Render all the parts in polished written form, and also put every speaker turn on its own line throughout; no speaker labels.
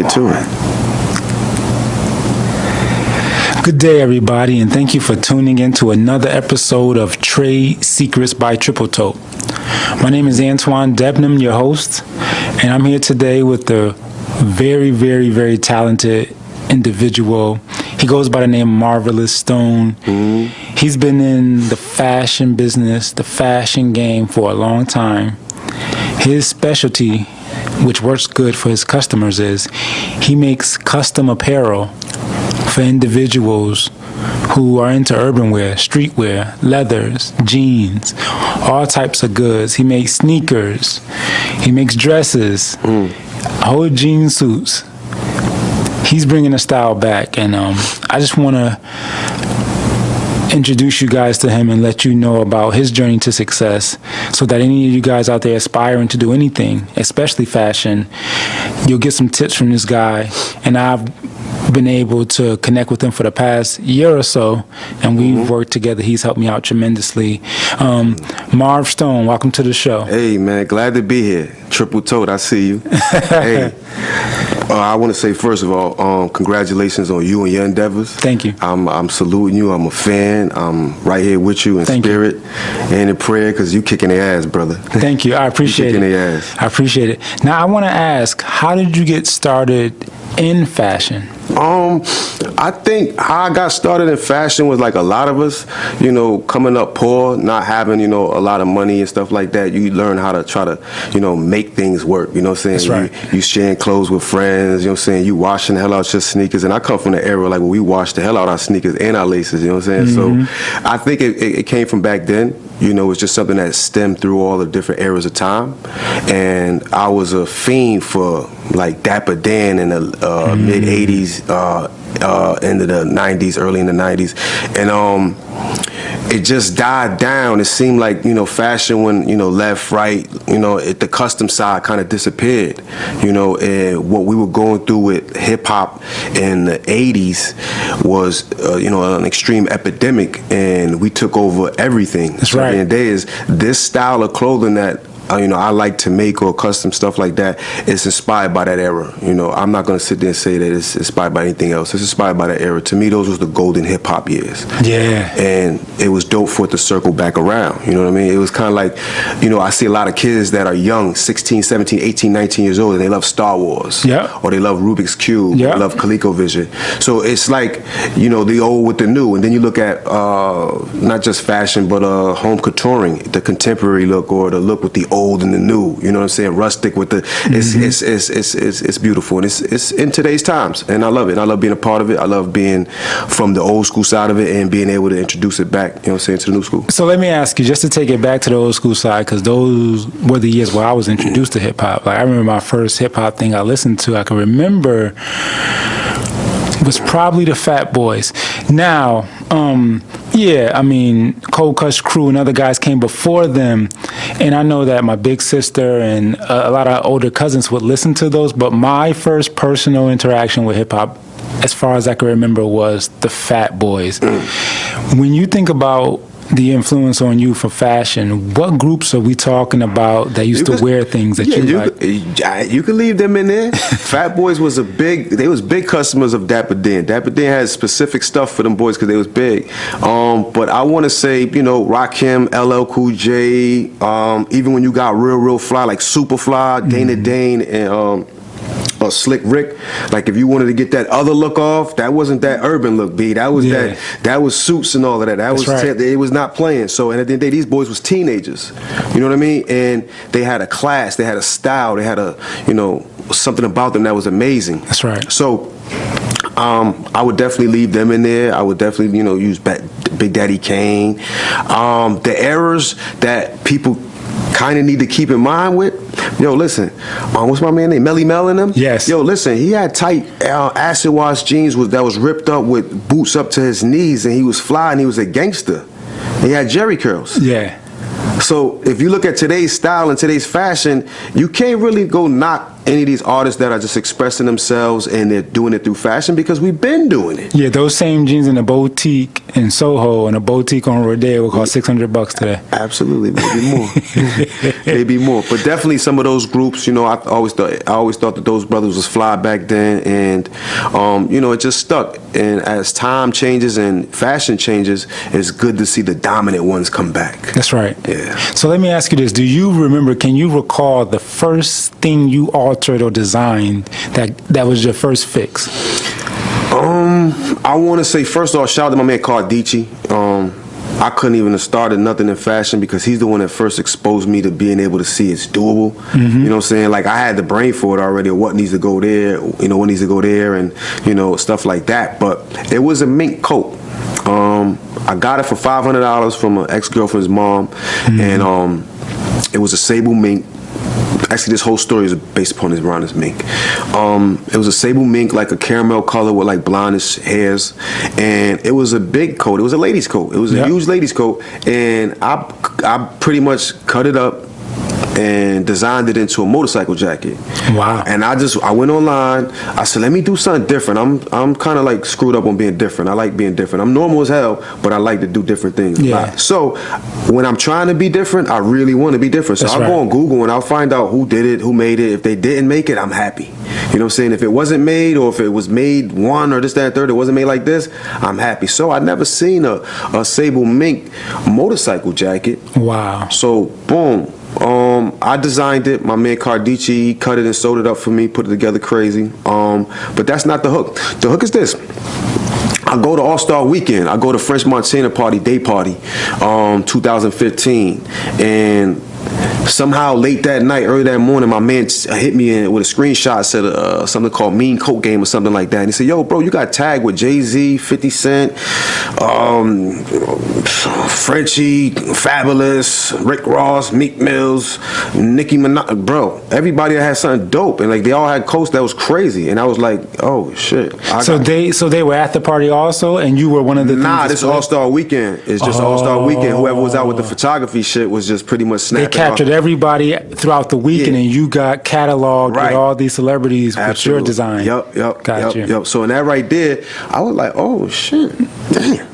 get to it.
Good day, everybody, and thank you for tuning in to another episode of Trade Secrets by Tripletote. My name is Antoine Debnam, your host, and I'm here today with a very, very, very talented individual. He goes by the name Marv Stone. He's been in the fashion business, the fashion game for a long time. His specialty, which works good for his customers, is he makes custom apparel for individuals who are into urban wear, streetwear, leathers, jeans, all types of goods. He makes sneakers, he makes dresses, whole jean suits. He's bringing the style back, and I just want to introduce you guys to him and let you know about his journey to success, so that any of you guys out there aspiring to do anything, especially fashion, you'll get some tips from this guy. And I've been able to connect with him for the past year or so, and we've worked together. He's helped me out tremendously. Marv Stone, welcome to the show.
Hey, man, glad to be here. Tripletote, I see you. Hey, I want to say, first of all, congratulations on you and your endeavors.
Thank you.
I'm saluting you. I'm a fan. I'm right here with you in spirit and in prayer, because you kicking their ass, brother.
Thank you. I appreciate it.
Their ass.
I appreciate it. Now, I want to ask, how did you get started in fashion?
I think how I got started in fashion was like a lot of us, coming up poor, not having, a lot of money and stuff like that. You learn how to try to, make things work, you know what I'm saying?
That's right.
You sharing clothes with friends, you know what I'm saying? You washing the hell out your sneakers. And I come from the era like where we wash the hell out our sneakers and our laces, you know what I'm saying? So I think it came from back then. It's just something that stemmed through all the different eras of time. And I was a fiend for like Dapper Dan in the mid 80s, into the 90s, early in the 90s. And it just died down. It seemed like, fashion when, left, right, the custom side kind of disappeared, and what we were going through with hip hop in the 80s was, an extreme epidemic, and we took over everything.
That's right.
And there is this style of clothing that I like to make, or custom stuff like that. It's inspired by that era. I'm not going to sit there and say that it's inspired by anything else. It's inspired by that era. To me, those was the golden hip hop years.
Yeah.
And it was dope for it to circle back around. You know what I mean? It was kind of like, I see a lot of kids that are young, 16, 17, 18, 19 years old, and they love Star Wars.
Yeah.
Or they love Rubik's Cube.
Yeah.
They love ColecoVision. So it's like, the old with the new. And then you look at not just fashion, but home couturiering, the contemporary look, or the look with the old and the new, you know what I'm saying? Rustic with the, it's beautiful, and it's in today's times, and I love it. I love being a part of it. I love being from the old school side of it and being able to introduce it back, to the new school.
So let me ask you, just to take it back to the old school side, because those were the years where I was introduced to hip hop. Like, I remember my first hip hop thing I listened to, I can remember, was probably the Fat Boys. Now, Cold Cuts Crew and other guys came before them, and I know that my big sister and a lot of older cousins would listen to those, but my first personal interaction with hip-hop, as far as I can remember, was the Fat Boys. When you think about the influence on you for fashion, what groups are we talking about that used to wear things that you like?
You can leave them in there. Fat Boys was they was big customers of Dapper Dan. Dapper Dan had specific stuff for them boys because they was big. But I want to say, Rakim, LL Cool J, even when you got real fly, like Superfly, Dana Dane, and Slick Rick. Like, if you wanted to get that other look off, that wasn't that urban look, B. That was that was suits and all of that. That was it was not playing. So, and at the end of the day, these boys was teenagers. You know what I mean? And they had a class, they had a style, they had a something about them that was amazing.
That's right.
So I would definitely leave them in there. I would definitely, use Big Daddy Kane. The errors that people kind of need to keep in mind with, listen, what's my man name? Melly Mel in them?
Yes.
Listen, he had tight acid wash jeans that was ripped up with boots up to his knees, and he was fly, and he was a gangster. He had jerry curls.
Yeah.
So if you look at today's style and today's fashion, you can't really go knock any of these artists that are just expressing themselves and they're doing it through fashion because we've been doing it.
Yeah, those same jeans in a boutique in Soho and a boutique on Rodeo will cost $600 today.
Absolutely, maybe more, maybe more. But definitely some of those groups, you know, I always thought that those brothers was fly back then, and you know, it just stuck. And as time changes and fashion changes, it's good to see the dominant ones come back.
That's right.
Yeah.
So let me ask you this: do you remember? Can you recall the first thing you altered or designed that was your first fix?
I want to say, first of all, shout out to my man Cardici. I couldn't even have started nothing in fashion because he's the one that first exposed me to being able to see it's doable. You know what I'm saying? Like, I had the brain for it already, of what needs to go there, you know, what needs to go there, and, you know, stuff like that. But it was a mink coat. I got it for $500 from an ex-girlfriend's mom, and it was a sable mink. Actually, this whole story is based upon this brownish mink. It was a sable mink, like a caramel color with like blondish hairs, and it was a big coat. It was a ladies' coat. It was a huge ladies' coat, and I pretty much cut it up and designed it into a motorcycle jacket.
Wow.
And I went online. I said, let me do something different. I'm kind of like screwed up on being different. I like being different. I'm normal as hell, but I like to do different things.
Yeah.
So when I'm trying to be different, I really want to be different. So
That's
I'll
right.
go on Google and I'll find out who did it, who made it. If they didn't make it, I'm happy. You know what I'm saying? If it wasn't made, or if it was made one or this, that, and third, it wasn't made like this, I'm happy. So I never seen a sable mink motorcycle jacket.
Wow.
So boom. I designed it. My man Cardici cut it and sewed it up for me, put it together crazy. But that's not the hook. The hook is this. I go to All-Star Weekend. I go to French Montana day party, 2015. And somehow late that night, early that morning, my man hit me in with a screenshot, said something called Mean Coat Game or something like that. And he said, yo, bro, you got tagged with Jay-Z, 50 Cent, Frenchie, Fabulous, Rick Ross, Meek Mills, Nicki Minaj. Bro, everybody that had something dope. And like they all had coats that was crazy. And I was like, oh, shit.
So they were at the party also, and you were one of the
Nah,
things
this All-Star Weekend. It's just All-Star Weekend. Whoever was out with the photography shit was just pretty much snapping.
They captured everybody throughout the weekend, and you got cataloged with all these celebrities with your design.
Yep. So in that right there, I was like, oh shit, damn.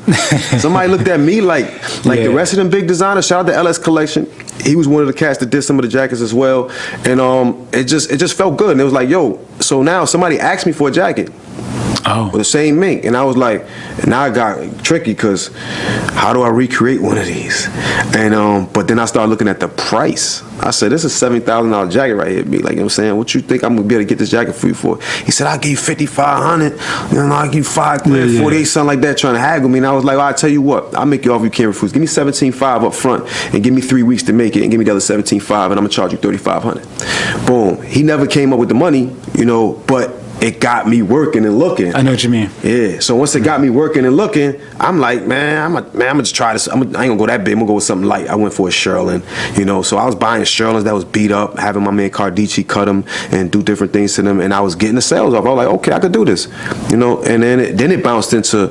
Somebody looked at me like the rest of them big designers. Shout out to LS Collection. He was one of the cats that did some of the jackets as well, and it just felt good. And it was like, yo, so now somebody asked me for a jacket.
Oh.
With the same mink. And I was like, now I got tricky because how do I recreate one of these? And but then I started looking at the price. I said, this is a $70,000 jacket right here. Be like, you know what I'm saying? What you think I'm gonna be able to get this jacket for you for? He said, I'll give you $5,500. You know, I'll give you $5,000, 48, something like that, trying to haggle me. And I was like, well, I'll tell you what, I'll make you off you can't refuse. Give me $17,500 up front and give me 3 weeks to make it and give me the other $17,500 and I'm gonna charge you $3,500. Boom. He never came up with the money, you know, but it got me working and looking.
I know what you mean.
Yeah. So once it got me working and looking, I'm like, man, I'm gonna just try this. I ain't gonna go that big. I'm gonna go with something light. I went for a Sherlin, you know. So I was buying Sherlins that was beat up, having my man Cardici cut them and do different things to them, and I was getting the sales off. I was like, okay, I could do this, you know. And then it bounced into,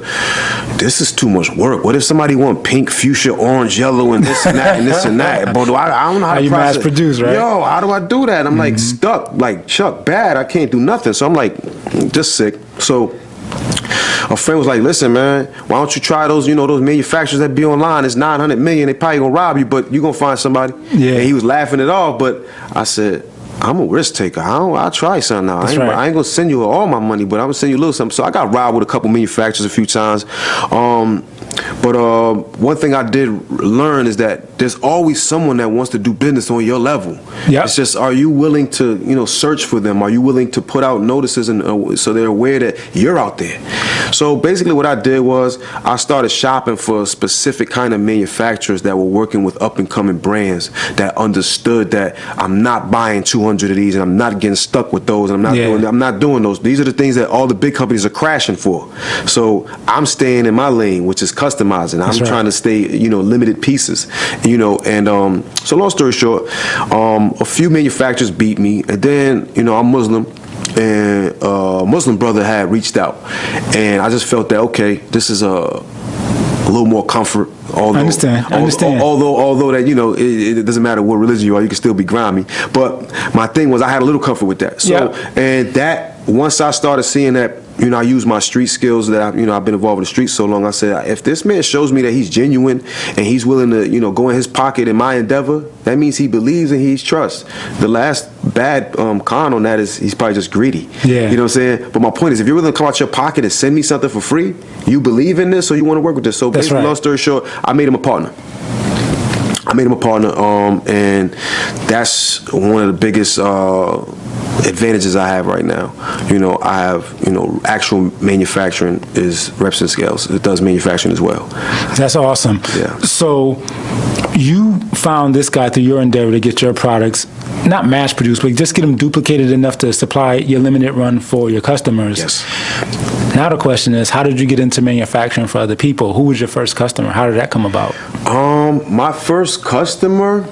this is too much work. What if somebody want pink, fuchsia, orange, yellow, and this and that and this and that? But I don't know how to
you mass produce, right?
Yo, how do I do that? I'm like stuck, like Chuck, bad. I can't do nothing. So I'm like, just sick. So a friend was like, listen, man, why don't you try those, you know, those manufacturers that be online? It's 900 million. They probably gonna rob you, but you gonna find somebody.
Yeah.
And he was laughing it off, but I said, I'm a risk taker. I'll try something now. I ain't gonna send you all my money, but I'm gonna send you a little something. So I got robbed with a couple manufacturers a few times. But one thing I did learn is that there's always someone that wants to do business on your level.
Yep.
It's just, are you willing to, you know, search for them? Are you willing to put out notices and so they're aware that you're out there? So basically what I did was I started shopping for specific kind of manufacturers that were working with up and coming brands that understood that I'm not buying 200 of these and I'm not getting stuck with those and I'm not doing those. These are the things that all the big companies are crashing for. So I'm staying in my lane, which is customizing. I'm trying to stay, you know, limited pieces, you know, and so long story short, a few manufacturers beat me, and then, you know, I'm Muslim, and a Muslim brother had reached out, and I just felt that, okay, this is a little more comfort. Although,
I understand.
Although that, you know, it doesn't matter what religion you are, you can still be grimy. But my thing was I had a little comfort with that. So, and that, once I started seeing that, you know, I use my street skills that I've been involved in the streets so long. I said, if this man shows me that he's genuine and he's willing to, you know, go in his pocket in my endeavor, that means he believes and he's trust. The last bad con on that is he's probably just greedy.
Yeah.
You know what I'm saying? But my point is, if you're willing to come out your pocket and send me something for free, you believe in this or you want to work with this. So basically, long story short, I made him a partner. And that's one of the biggest advantages I have right now. You know, I have, you know, actual manufacturing is reps and scales. It does manufacturing as well.
That's awesome.
Yeah.
So you found this guy through your endeavor to get your products, not mass produced, but just get them duplicated enough to supply your limited run for your customers.
Yes.
Now the question is, how did you get into manufacturing for other people? Who was your first customer? How did that come about?
My first customer,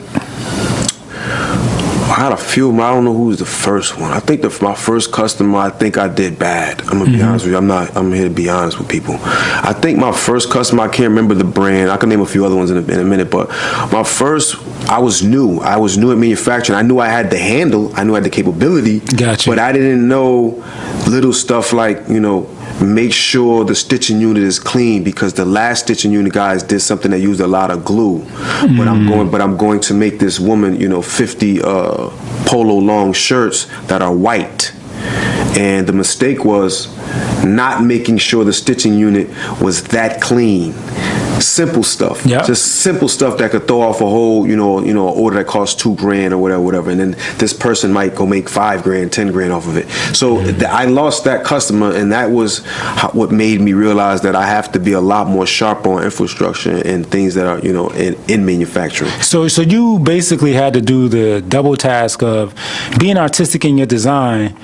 I had a few. I don't know who was the first one. I think my first customer, I think I did bad. I'm gonna be honest with you. I'm here to be honest with people. I think my first customer, I can't remember the brand. I can name a few other ones in a minute, but my first, I was new. I was new at manufacturing. I knew I had the handle. I knew I had the capability.
Gotcha.
But I didn't know little stuff like, you know, make sure the stitching unit is clean, because the last stitching unit guys did something that used a lot of glue. But I'm going to make this woman, you know, 50 polo long shirts that are white. And the mistake was not making sure the stitching unit was that clean. Simple stuff, just simple stuff that could throw off a whole, you know, order that costs $2,000 or whatever, and then this person might go make $5,000, $10,000 off of it. So I lost that customer, and that was what made me realize that I have to be a lot more sharp on infrastructure and things that are, you know, in manufacturing.
So you basically had to do the double task of being artistic in your design,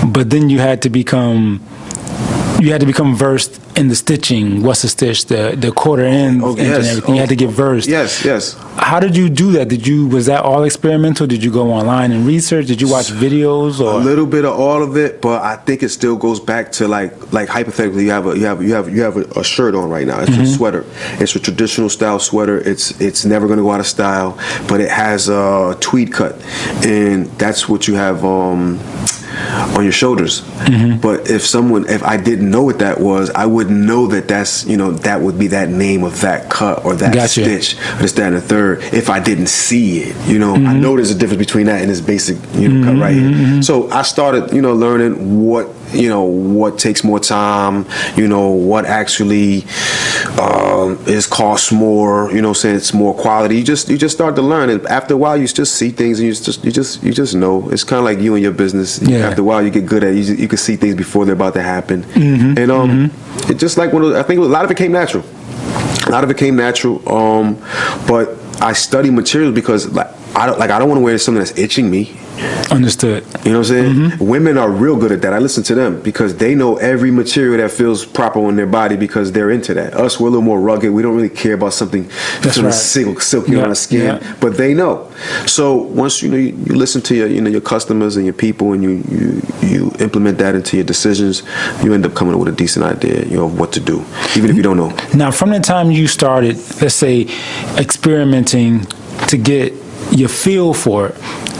but then you had to become versed in the stitching. What's the stitch? The quarter ends and everything. You had to get versed.
Yes.
How did you do that? Was that all experimental? Did you go online and research? Did you watch videos? Or?
A little bit of all of it, but I think it still goes back to like hypothetically, you have a shirt on right now. It's a sweater. It's a traditional style sweater. It's never going to go out of style, but it has a tweed cut, and that's what you have on your shoulders. But if I didn't know what that was, I wouldn't know that's, you know, that would be that name of that cut or that stitch or this, that, and the third if I didn't see it. You know, I know there's a difference between that and this basic, you know, cut right here. So I started, you know, learning what takes more time, you know, what actually costs more, you know, saying it's more quality. You just start to learn, and after a while you just see things and you just know. It's kind of like you and your business. After a while you get good at it. You can see things before they're about to happen. And it just like I think a lot of it came natural. But I study materials because I don't want to wear something that's itching me.
Understood.
You know what I'm saying? Women are real good at that. I listen to them because they know every material that feels proper on their body because they're into that. Us, we're a little more rugged. We don't really care about something silky on our skin, but they know. So once you listen to your customers and your people, and you implement that into your decisions, you end up coming up with a decent idea, you know, of what to do, even if you don't know.
Now, from the time you started, let's say, experimenting to get your feel for it,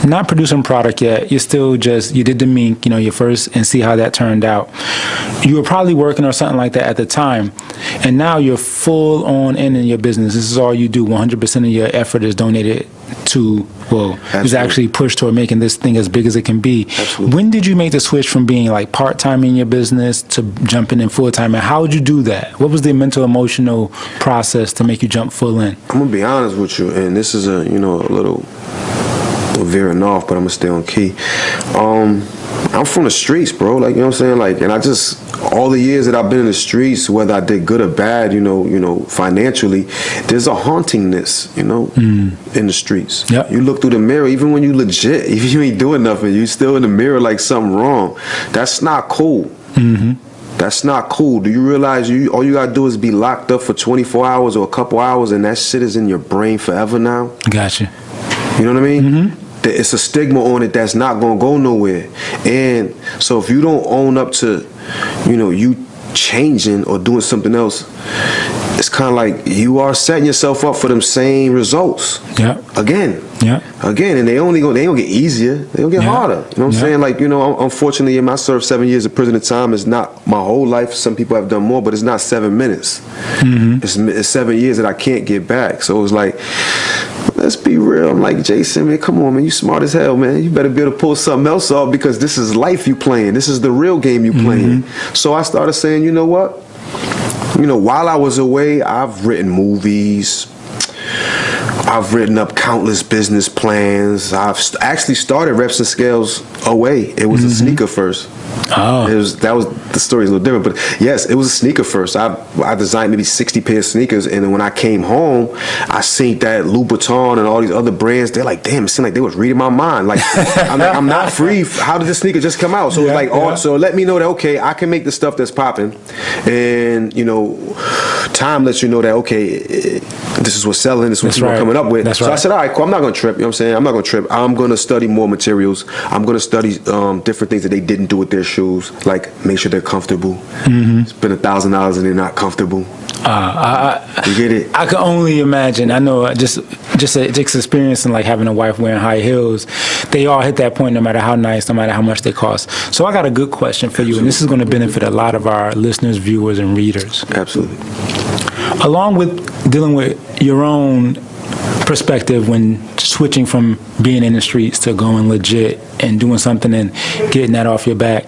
not producing product yet, you did the mink, you know, your first, and see how that turned out. You were probably working or something like that at the time, and now you're full on in your business. This is all you do. 100% of your effort is donated to, is actually pushed toward making this thing as big as it can be.
Absolutely.
When did you make the switch from being like part-time in your business to jumping in full-time, and how would you do that? What was the mental, emotional process to make you jump full in?
I'm gonna be honest with you, and this is a little veering off, but I'm gonna stay on key. I'm from the streets, bro. Like, you know what I'm saying? Like, and all the years that I've been in the streets, whether I did good or bad, you know, financially, there's a hauntingness, you know, in the streets.
Yep.
You look through the mirror, even when you legit, if you ain't doing nothing, you still in the mirror like something wrong. That's not cool. That's not cool. Do you realize all you gotta do is be locked up for 24 hours or a couple hours, and that shit is in your brain forever now?
Gotcha.
You know what I mean? It's a stigma on it that's not gonna go nowhere. And so if you don't own up to, you know, you changing or doing something else, it's kind of like you are setting yourself up for them same results.
Yeah.
Again.
Yeah.
Again, and they don't get easier. They don't get harder. You know what I'm saying? Like, unfortunately, I served 7 years of prison time. It's not my whole life. Some people have done more, but it's not 7 minutes. It's 7 years that I can't get back. So it was like, let's be real. I'm like, Jason, man, come on, man. You smart as hell, man. You better be able to pull something else off because this is life you playing. This is the real game you playing. So I started saying, you know what? While I was away, I've written movies. I've written up countless business plans. I've actually started Reps and Scales away. It was a sneaker first.
Oh.
The story is a little different, but yes, it was a sneaker first. I designed maybe 60 pair of sneakers, and then when I came home, I seen that Louboutin and all these other brands. They're like, damn, it seemed like they was reading my mind. Like, I'm not free. How did this sneaker just come out? So it was like, so let me know that okay, I can make the stuff that's popping, and time lets you know that okay, this is what's selling. This is what people are coming up with.
That's
so I said, all right, cool. I'm not gonna trip. You know what I'm saying? I'm not gonna trip. I'm gonna study more materials. I'm gonna study different things that they didn't do with their shoes, like make sure they're comfortable. Spend $1,000 and they're not comfortable. You get it?
I can only imagine. I know just experiencing like having a wife wearing high heels, they all hit that point no matter how nice, no matter how much they cost. So I got a good question for you, and this is going to benefit a lot of our listeners, viewers, and readers.
Absolutely.
Along with dealing with your own perspective when switching from being in the streets to going legit and doing something and getting that off your back,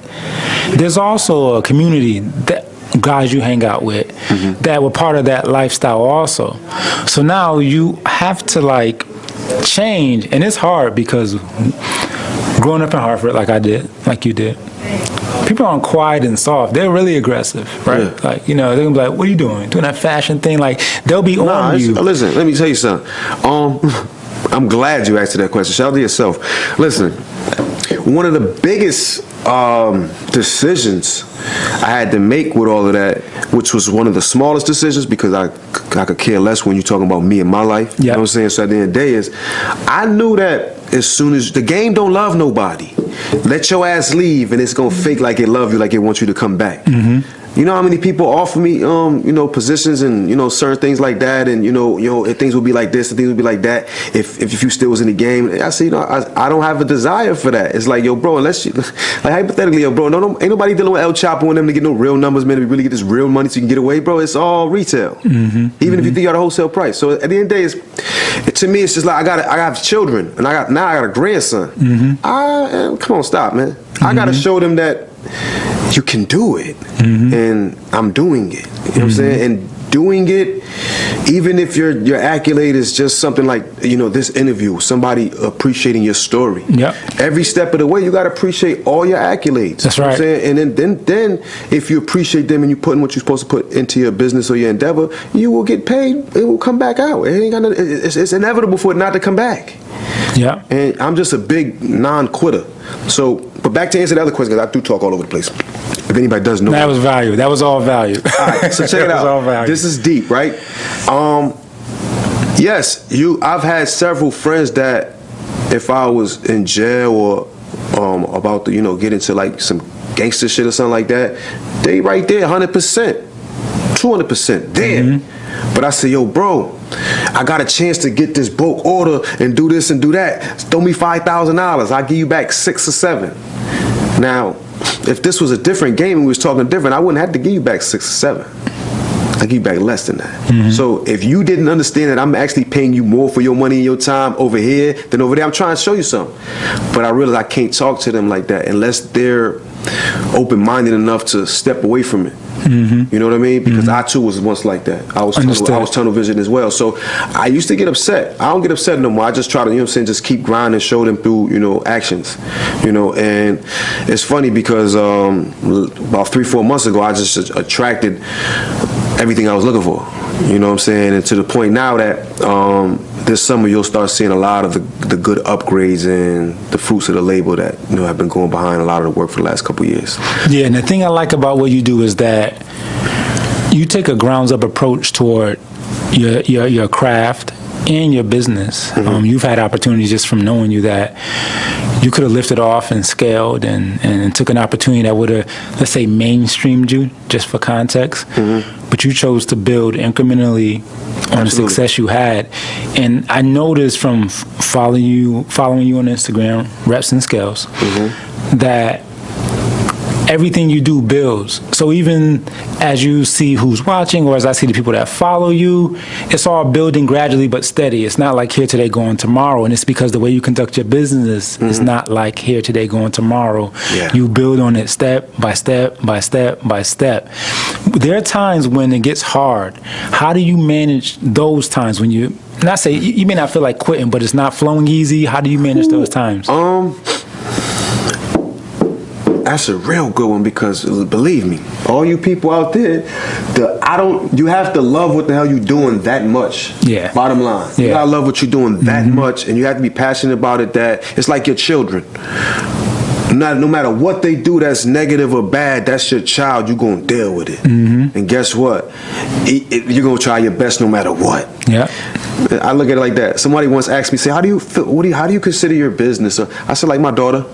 there's also a community that guys you hang out with that were part of that lifestyle also. So now you have to like change, and it's hard because growing up in Hartford like I did, like you did, people aren't quiet and soft. They're really aggressive, right?
Yeah.
Like, they're gonna be like, what are you doing? Doing that fashion thing? Like, they'll be on you.
Listen, let me tell you something. I'm glad you asked that question. Shout out to yourself. Listen, one of the biggest decisions I had to make with all of that, which was one of the smallest decisions because I could care less when you're talking about me and my life. You know what I'm saying? So at the end of the day is, I knew that as soon as the game don't love nobody, let your ass leave and it's gonna fake like it love you, like it wants you to come back. You know how many people offer me, positions and certain things like that, and if things would be like this and things would be like that if you still was in the game. I say, I don't have a desire for that. It's like, yo, bro, unless you, like hypothetically, yo, bro, ain't nobody dealing with El Chapo and them to get no real numbers, man. To really get this real money so you can get away, bro. It's all retail, even if you think you're at a wholesale price. So at the end of the day, to me, it's just like I have children, and I got a grandson. Come on, stop, man. I gotta show them that you can do it, and I'm doing it. You know what I'm saying? And doing it, even if your accolade is just something like this interview, somebody appreciating your story. Every step of the way, you gotta appreciate all your accolades. That's right. You know what I'm saying? And then if you appreciate them and you put in what you're supposed to put into your business or your endeavor, you will get paid. It will come back out. It ain't gonna. It's inevitable for it not to come back. Yeah. And I'm just a big non-quitter. So, but back to answer the other question, because I do talk all over the place. If anybody does know.
That was value. That was all value.
All right, so check it out. This is deep, right? Yes, I've had several friends that if I was in jail or about to, get into like some gangster shit or something like that, they right there 100%, 200% there. But I say, yo, bro, I got a chance to get this bulk order and do this and do that. Throw me $5,000. I'll give you back 6 or 7. Now, if this was a different game and we was talking different, I wouldn't have to give you back 6 or 7. I'll give you back less than that. So if you didn't understand that I'm actually paying you more for your money and your time over here than over there, I'm trying to show you something. But I realize I can't talk to them like that unless they're open-minded enough to step away from it. You know what I mean? Because I too was once like that. I was tunnel vision as well. So I used to get upset. I don't get upset no more. I just try to, just keep grinding, show them through, actions. And it's funny because about 3-4 months ago, I just attracted everything I was looking for. You know what I'm saying? And to the point now that this summer you'll start seeing a lot of the good upgrades and the fruits of the label that have been going behind a lot of the work for the last couple of years. Yeah, and the thing I like about what you do is that you take a grounds up approach toward your craft and your business. You've had opportunities just from knowing you that
you could have lifted off and scaled and took an opportunity that would have, let's say, mainstreamed you, just for context. But you chose to build incrementally on the success you had. And I noticed from following you on Instagram, Reps and Scales, that everything you do builds. So even as you see who's watching, or as I see the people that follow you, it's all building gradually but steady. It's not like here today, going tomorrow. And it's because the way you conduct your business is not like here today, going tomorrow.
Yeah.
You build on it step by step by step by step. There are times when it gets hard. How do you manage those times when you, not say, you may not feel like quitting, but it's not flowing easy? How do you manage those times?
That's a real good one, because believe me, all you people out there, you have to love what the hell you doing that much.
Yeah.
Bottom line.
Yeah.
You gotta love what you're doing that much, and you have to be passionate about it. That it's like your children. No matter what they do that's negative or bad, that's your child. You're gonna deal with it. And guess what? You're gonna try your best no matter what.
Yeah.
I look at it like that. Somebody once asked me, say, how do you consider your business? I said, like my daughter.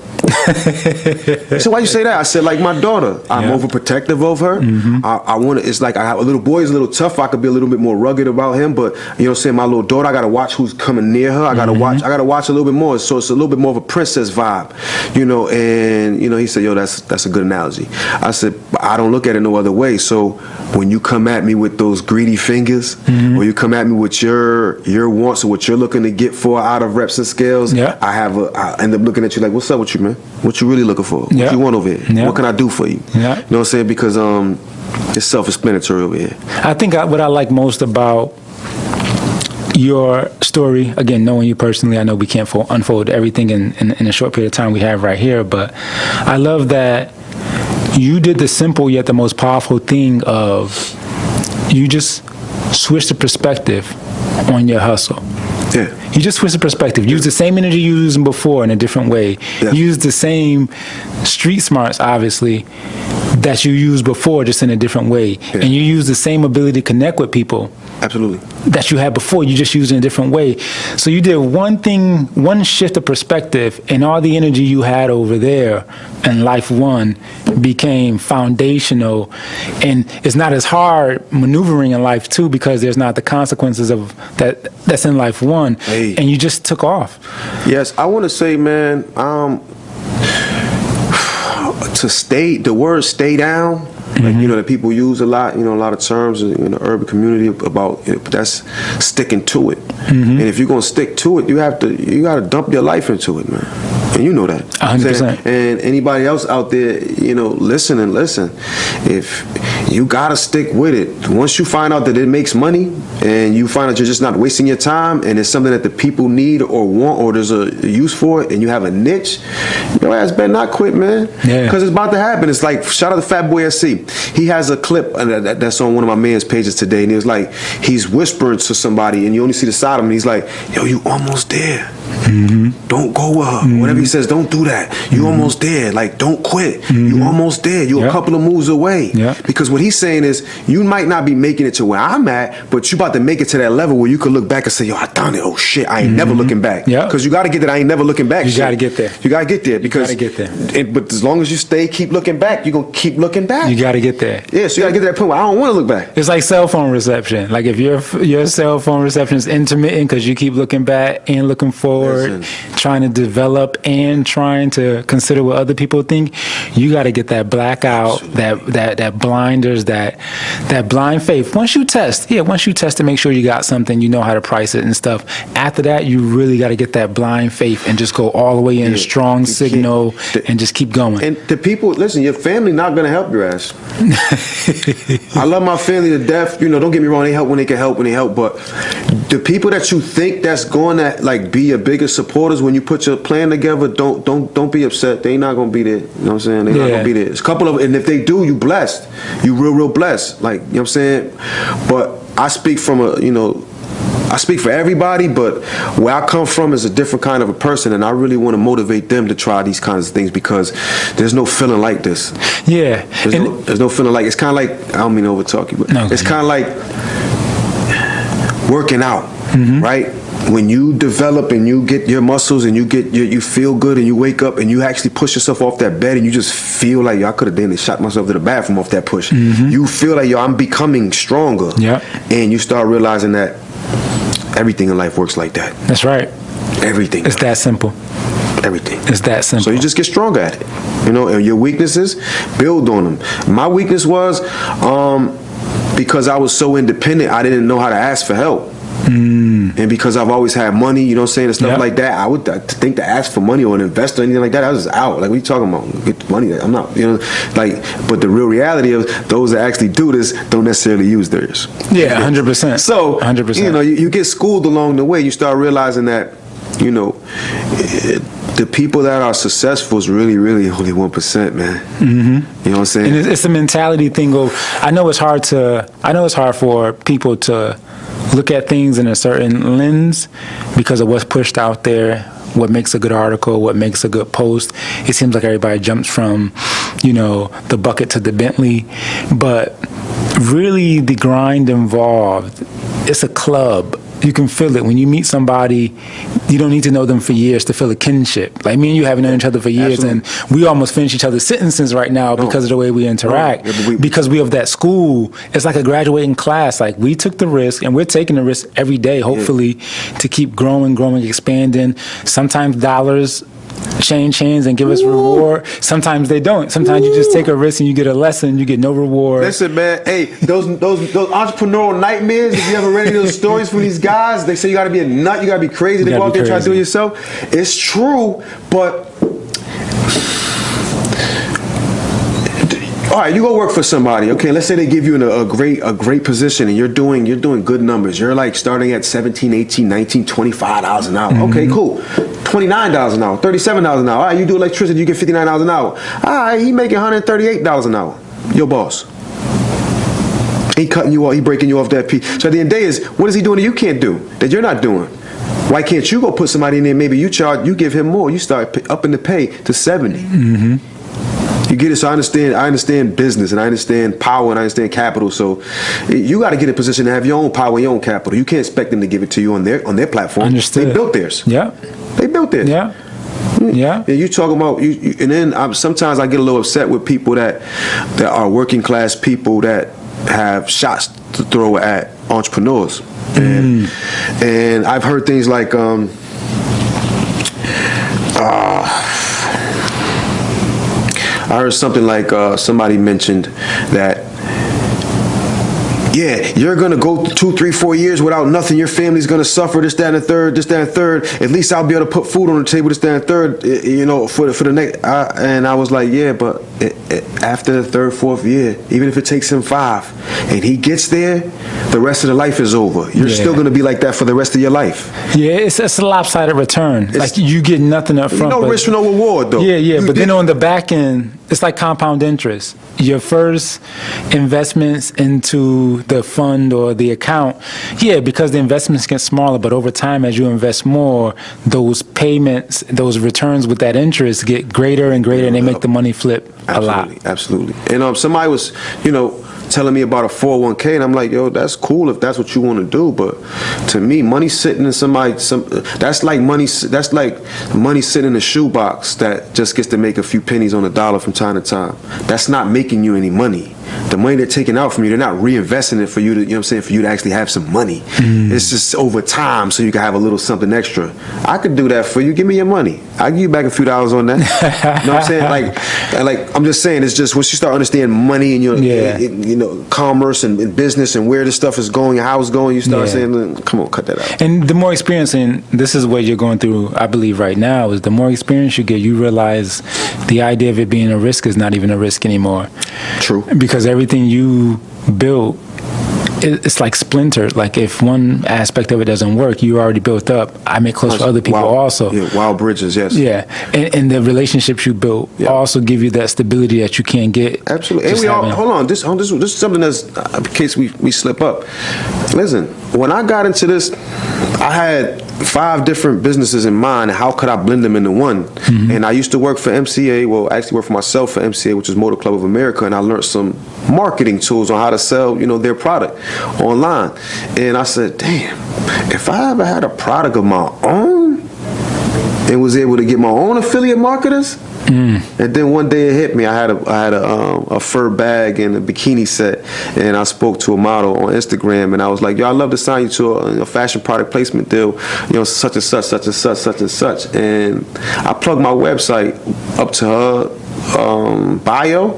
They said, why you say that? I said, like my daughter. I'm overprotective of her. I want to, it's like I have a little boy, he's a little tough. I could be a little bit more rugged about him, but you know what I'm saying? My little daughter, I got to watch who's coming near her. I got to watch a little bit more. So it's a little bit more of a princess vibe, you know? And, you know, he said, yo, that's a good analogy. I said, but I don't look at it no other way. So when you come at me with those greedy fingers, or you come at me with your wants or what you're looking to get for out of Reps and Scales, I end up looking at you like, what's up with you, man? What you really looking for? What you want over here? What can I do for you? You know what I'm saying? Because it's self-explanatory over here.
I think what I like most about your story, again, knowing you personally, I know we can't unfold everything in a short period of time we have right here, but I love that you did the simple yet the most powerful thing of you just switched the perspective on your hustle.
Yeah.
You just switch the perspective. Use the same energy you were using before in a different way.
Yeah.
Use the same street smarts, obviously, that you used before, just in a different way.
Yeah.
And you use the same ability to connect with people.
Absolutely.
That you had before, you just used it in a different way. So you did one thing, one shift of perspective, and all the energy you had over there in life one became foundational. And it's not as hard maneuvering in life two, because there's not the consequences of that's in life one.
Hey.
And you just took off.
Yes, I want to say, man, the word stay down, like, you know, that people use a lot, you know, a lot of terms in the urban community about, you know, that's sticking to it. And if you're going to stick to it, you got to dump your life into it, man. And you know that.
100%.
And anybody else out there, you know, listen. If you got to stick with it, once you find out that it makes money and you find out you're just not wasting your time and it's something that the people need or want, or there's a use for it, and you have a niche, your ass better not quit, man.
Yeah.
Because it's about to happen. It's like, shout out to Fat Boy SC. He has a clip that's on one of my man's pages today, and it was like, he's whispering to somebody and you only see the side of him, and he's like, yo, you almost there. Don't go with her. Whatever he says, don't do that. You almost there. Like, don't quit. You almost there. You a couple of moves away. Because what he's saying is, you might not be making it to where I'm at, but you about to make it to that level where you can look back and say, yo, I done it. Oh shit, I ain't never looking back. Because you got to get that I ain't never looking back.
You got to get there.
You got to get there, because
you got to get there.
But as long as you keep looking back, you're gonna keep looking back.
You got to get there.
Yeah, so you got to get to that point where I don't want to look back.
It's like cell phone reception. Like, if your cell phone reception is intermittent because you keep looking back and looking forward, trying to develop and trying to consider what other people think, you got to get that blackout, that blinders, that blind faith. Once you test to make sure you got something, you know how to price it and stuff. After that, you really got to get that blind faith and just go all the way in, strong signal, and just keep going.
And the people, listen, your family not gonna help your ass. I love my family to death. You know, don't get me wrong, they help when they can help when they help. But the people that you think that's going to like be your biggest supporters when you put your plan together, don't be upset. They not gonna be there. You know what I'm saying? They not gonna be there. It's a couple of, and if they do, you blessed. You real blessed. Like, you know what I'm saying? But I speak from I speak for everybody, but where I come from is a different kind of a person, and I really want to motivate them to try these kinds of things, because there's no feeling like this.
Yeah.
There's no feeling like, it's kind of like, I don't mean to overtalk you, but it's kind of like working out, right? when you develop and you get your muscles and you feel good and you wake up and you actually push yourself off that bed and you just feel like, yo, I could have damn shot myself to the bathroom off that push. You feel like, yo, I'm becoming stronger.
Yeah.
And you start realizing that everything in life works like that.
That's right.
Everything.
It's that simple.
Everything.
It's that simple.
So you just get stronger at it. And your weaknesses, build on them. My weakness was because I was so independent, I didn't know how to ask for help. And because I've always had money, you know what I'm saying, and stuff like that, I would think to ask for money or an investor or anything like that, I was out. Like, what are you talking about? Get the money. I'm not, but the real reality of those that actually do this don't necessarily use theirs.
Yeah, 100%.
So,
100%.
You get schooled along the way. You start realizing that, the people that are successful is really, really only 1%, man. You know what I'm saying?
And it's a mentality thing of, I know it's hard for people to look at things in a certain lens because of what's pushed out there, what makes a good article, what makes a good post. It seems like everybody jumps from, the bucket to the Bentley. But really the grind involved, it's a club. You can feel it. When you meet somebody, you don't need to know them for years to feel a kinship. Like me and you haven't known each other for years, and we almost finish each other's sentences right now because of the way we interact. Because we of that school, it's like a graduating class. Like, we took the risk, and we're taking the risk every day, hopefully, to keep growing, expanding. Sometimes dollars change hands and give us reward. Sometimes they don't. Sometimes you just take a risk and you get a lesson, you get no reward.
Listen, man, hey, those entrepreneurial nightmares, if you ever read any of those stories from these guys, they say you gotta be a nut, you gotta be crazy to go out there and try to do it yourself. It's true, but all right, you go work for somebody. Okay, let's say they give you a great position and you're doing good numbers. You're like starting at 17, 18, 19, $25 an hour. Okay, cool. $29 an hour, $37 an hour. All right, you do electricity, you get $59 an hour. All right, he making $138 an hour. Your boss. He cutting you off, he breaking you off that piece. So at the end of the day is, what is he doing that you can't do, that you're not doing? Why can't you go put somebody in there, maybe you give him more, you start upping the pay to 70. You get it? So I understand business, and I understand power, and I understand capital. So you got to get in a position to have your own power and your own capital. You can't expect them to give it to you on their platform.
Understood.
They built theirs.
Yeah.
They built theirs.
Yeah. Yeah.
And you talking about and then sometimes I get a little upset with people that are working class people that have shots to throw at entrepreneurs, and I've heard things like I heard something like somebody mentioned that, yeah, you're going to go 2, 3, 4 years without nothing. Your family's going to suffer, this, that, and the third, this, that, and the third. At least I'll be able to put food on the table, this, that, and the third, for the next. And I was like, yeah, but after the third, fourth year, even if it takes him 5, and he gets there, the rest of the life is over. You're still going to be like that for the rest of your life. Yeah,
it's a lopsided return. Like, you get nothing up front.
No risk, no reward, though.
Yeah, but then on the back end, it's like compound interest. Your first investments into the fund or the account, because the investments get smaller, but over time, as you invest more, those payments, those returns with that interest get greater and greater, and they make the money flip a lot.
Absolutely. And somebody was, telling me about a 401k, and I'm like, yo, that's cool if that's what you want to do, but to me, money sitting in that's like money sitting in a shoebox that just gets to make a few pennies on a dollar from time to time. That's not making you any money. The money they're taking out from you, they're not reinvesting it for you to, for you to actually have some money. It's just over time so you can have a little something extra. I could do that for you. Give me your money. I'll give you back a few dollars on that. You know what I'm saying? Like I'm just saying, it's just once you start understanding money and commerce and business and where this stuff is going and how it's going, you start saying, come on, cut that out.
And the more experience, and this is what you're going through, I believe, right now, is the more experience you get, you realize the idea of it being a risk is not even a risk anymore.
True.
Because everything you built, it's like splintered. Like, if one aspect of it doesn't work, you already built up. I make close for other people also.
Yeah, wild bridges, yes.
Yeah, and the relationships you built also give you that stability that you can't get.
Absolutely. And hold on. This is something that's, in case we slip up. Listen, when I got into this, I had 5 different businesses in mind. How could I blend them into one? And I used to work for MCA. Well, I actually work for myself for MCA, which is Motor Club of America, and I learned some marketing tools on how to sell, their product online. And I said, damn, if I ever had a product of my own and was able to get my own affiliate marketers. And then one day it hit me. I had a fur bag and a bikini set, and I spoke to a model on Instagram, and I was like, "Yo, I'd love to sign you to a fashion product placement deal, such and such, such and such, such and such." And I plugged my website up to her bio,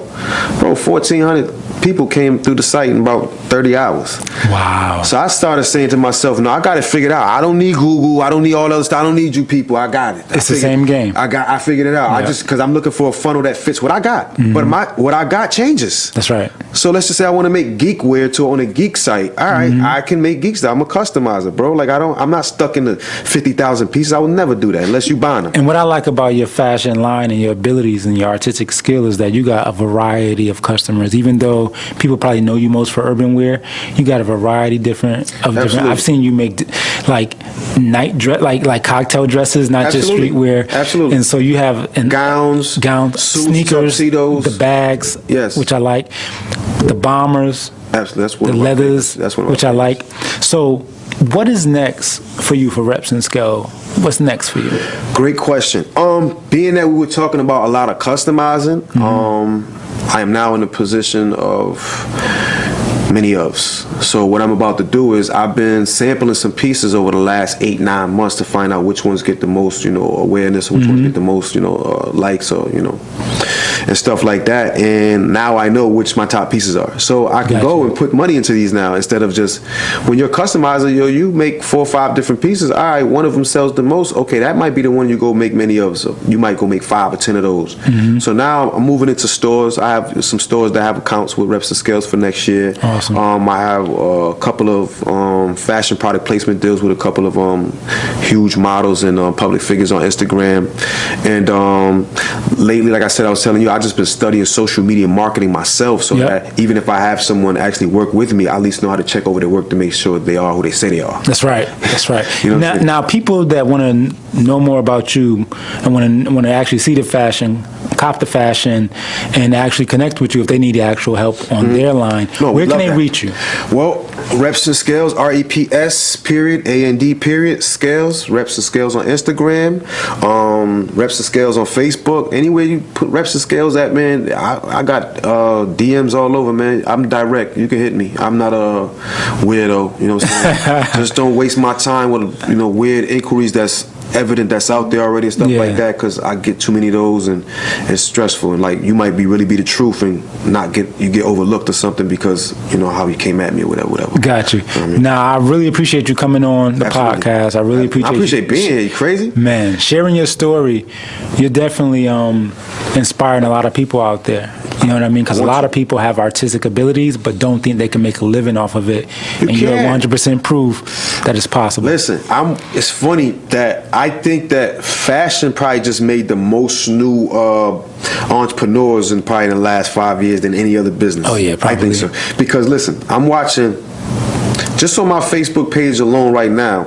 bro. 1,400 people came through the site in about 30 hours.
Wow.
So I started saying to myself, no, I got it figured out. I don't need Google. I don't need all that stuff. I don't need you people. I got it.
It's the same game.
I figured it out.
Yeah.
Because I'm looking for a funnel that fits what I got. But what I got changes.
That's right.
So let's just say I want to make geek wear on a geek site. All right, I can make geek stuff. I'm a customizer, bro. Like I'm not stuck in the 50,000 pieces. I will never do that unless you buy them.
And what I like about your fashion line and your abilities and your artistic skill is that you got a variety of customers. Even though people probably know you most for urban wear, you got a variety of different. I've seen you make like night dress, like cocktail dresses, not just streetwear.
Absolutely.
And so you have gowns,
suits,
sneakers,
tuxedos,
the bags,
yes,
which I like, the bombers,
absolutely, that's one
the
of my
leathers,
favorites. That's one of my
which I like. So, what is next for you for Reps and Scale? What's next for you?
Great question. Being that we were talking about a lot of customizing, I am now in a position of many ofs. So what I'm about to do is I've been sampling some pieces over the last 8-9 months to find out which ones get the most, awareness, which ones get the most, likes, or and stuff like that. And now I know which my top pieces are. So I can go and put money into these now instead of just when you're a customizer, you make 4 or 5 different pieces. All right, one of them sells the most. Okay, that might be the one you go make many of. So you might go make 5 or 10 of those. So now I'm moving into stores. I have some stores that have accounts with Reps and Scales for next year.
Awesome.
I have a couple of fashion product placement deals with a couple of huge models and public figures on Instagram. And lately, like I said, I was telling you, I just been studying social media marketing myself, so that even if I have someone actually work with me, I at least know how to check over their work to make sure they are who they say they are.
That's right. That's right. Now, people that want to know more about you and want to actually see the fashion, cop the fashion, and actually connect with you if they need actual help on their line, where can they reach you?
Well, Reps and Scales, REPS_AND Scales, Reps and Scales on Instagram, Reps and Scales on Facebook. Anywhere you put Reps and Scales at, man, I got DMs all over, man. I'm direct. You can hit me. I'm not a weirdo. You know what I'm saying? Just don't waste my time with weird inquiries that's evident, that's out there already and stuff like that, because I get too many of those and it's stressful, and like you might really be the truth and not get overlooked or something because how you came at me or whatever.
Got you. Now I really appreciate you coming on the podcast. I really appreciate
being here. You crazy,
man. Sharing your story. You're definitely inspiring a lot of people out there. You know what I mean? Because a lot of people have artistic abilities but don't think they can make a living off of it. You're 100% proof that it's possible.
Listen, it's funny that I think that fashion probably just made the most new entrepreneurs in probably the last 5 years than any other business.
Oh yeah, probably.
I think so. Because listen, I'm watching. Just on my Facebook page alone right now,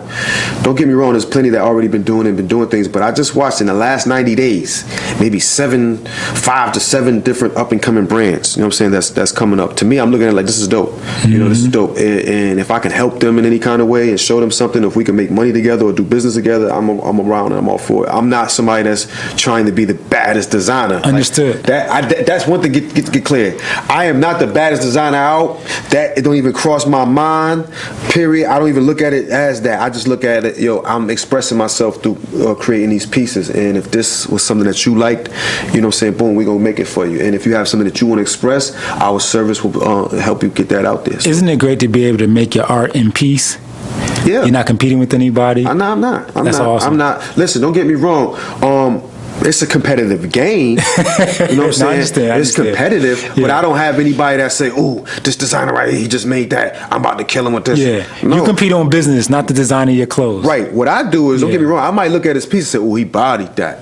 don't get me wrong, there's plenty that already been doing things, but I just watched in the last 90 days, maybe 5 to 7 different up and coming brands. You know what I'm saying? That's coming up. To me, I'm looking at it like, this is dope. This is dope. And if I can help them in any kind of way and show them something, if we can make money together or do business together, I'm around and I'm all for it. I'm not somebody that's trying to be the baddest designer.
Understood.
That's one thing, get clear. I am not the baddest designer out. That it don't even cross my mind. Period. I don't even look at it as that. I just look at it, I'm expressing myself through creating these pieces. And if this was something that you liked, you know what I'm saying, boom, we're going to make it for you. And if you have something that you want to express, our service will help you get that out there. So.
Isn't it great to be able to make your art in peace?
Yeah.
You're not competing with anybody?
I'm not.
That's awesome.
I'm not. Listen, don't get me wrong. It's a competitive game. You know what I'm saying?
I understand.
It's competitive, but I don't have anybody that say, "Oh, this designer right here, he just made that. I'm about to kill him with this."
Yeah,
no.
You compete on business, not the design of your clothes.
Right. What I do is, don't get me wrong, I might look at his piece and say, "Oh, he bodied that."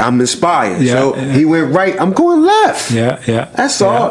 I'm inspired. So he went right. I'm going left.
Yeah.
That's all.